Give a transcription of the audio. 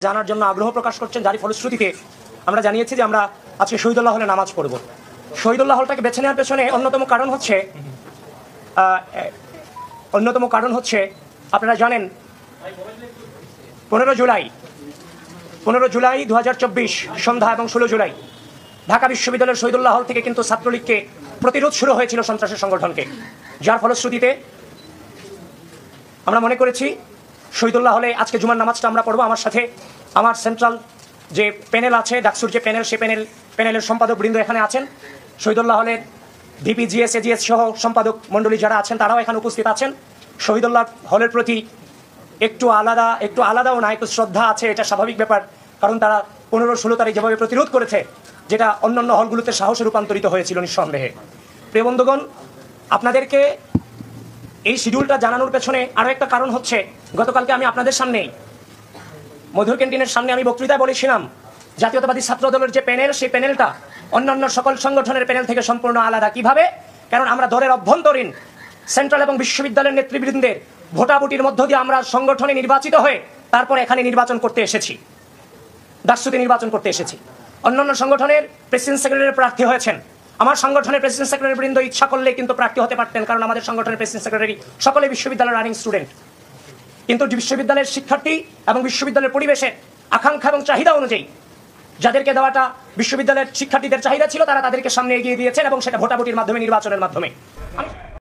জানার জন্য আগ্রহ প্রকাশ করছেন, যারই ফলশ্রুতিতে আমরা জানিয়েছি যে আমরা আজকে শহীদুল্লাহ হলে নামাজ পড়ব। শহীদুল্লাহ হলটাকে বেছে নেওয়ার পেছনে অন্যতম কারণ হচ্ছে আপনারা জানেন 15 জুলাই 2024 সন্ধ্যা এবং 16 জুলাই ঢাকা বিশ্ববিদ্যালয়ের শহীদুল্লাহ হল থেকে কিন্তু ছাত্রলীগকে প্রতিরোধ শুরু হয়েছিল সন্ত্রাসের সংগঠনকে, যার ফলশ্রুতিতে আমরা মনে করেছি শহীদুল্লাহ হলে আজকে জুমার নামাজটা আমরা পড়বো। আমার সাথে আমার সেন্ট্রাল যে প্যানেল আছে, ডাকসুর যে প্যানেল, সে প্যানেলের সম্পাদক বৃন্দ এখানে আছেন। শহীদুল্লাহ হলের ভিপি, জিএস, এজিএস সহ সম্পাদক মণ্ডলী যারা আছেন তারাও এখানে উপস্থিত আছেন। শহীদুল্লাহ হলের প্রতি একটু আলাদাও না, একটু শ্রদ্ধা আছে, এটা স্বাভাবিক ব্যাপার, কারণ তারা 15-16 তারিখ যেভাবে প্রতিরোধ করেছে, যেটা অন্যান্য হলগুলোতে সাহসে রূপান্তরিত হয়েছিল নিঃসন্দেহে। প্রিয় বন্ধুগণ, আপনাদেরকে এই শিডিউলটা জানানোর পেছনে আরও একটা কারণ হচ্ছে, গতকালকে আমি আপনাদের সামনেই মধুর ক্যান্টিনের সামনে আমি বক্তৃতায় বলেছিলাম জাতীয়তাবাদী ছাত্র দলের যে প্যানেল, সেই প্যানেলটা অন্যান্য সকল সংগঠনের প্যানেল থেকে সম্পূর্ণ আলাদা। কিভাবে? কারণ আমরা দলের অভ্যন্তরীণ সেন্ট্রাল এবং বিশ্ববিদ্যালয়ের নেতৃবৃন্দের ভোটাভুটির মধ্য দিয়ে আমরা সংগঠনে নির্বাচিত হয়ে তারপর এখানে নির্বাচন করতে এসেছি, ডাকসুতে নির্বাচন করতে এসেছি। অন্যান্য সংগঠনের প্রেসিডেন্ট সেক্রেটারি প্রার্থী হয়েছেন, আমার সংগঠনের প্রেসিডেন্ট সেক্রেটারি বৃন্দ ইচ্ছা করলে কিন্তু প্রার্থী হতে পারতেন, কারণ আমাদের সংগঠনের প্রেসিডেন্ট সেক্রেটারি সকলে বিশ্ববিদ্যালয়ের রানিং স্টুডেন্ট। কিন্তু বিশ্ববিদ্যালয়ের শিক্ষার্থী এবং বিশ্ববিদ্যালয়ের পরিবেশে আকাঙ্ক্ষা এবং চাহিদা অনুযায়ী যাদেরকে দেওয়াটা বিশ্ববিদ্যালয়ের শিক্ষার্থীদের চাহিদা ছিল, তারা তাদেরকে সামনে এগিয়ে দিয়েছেন এবং সেটা ভোটাভুটির মাধ্যমে, নির্বাচনের মাধ্যমে।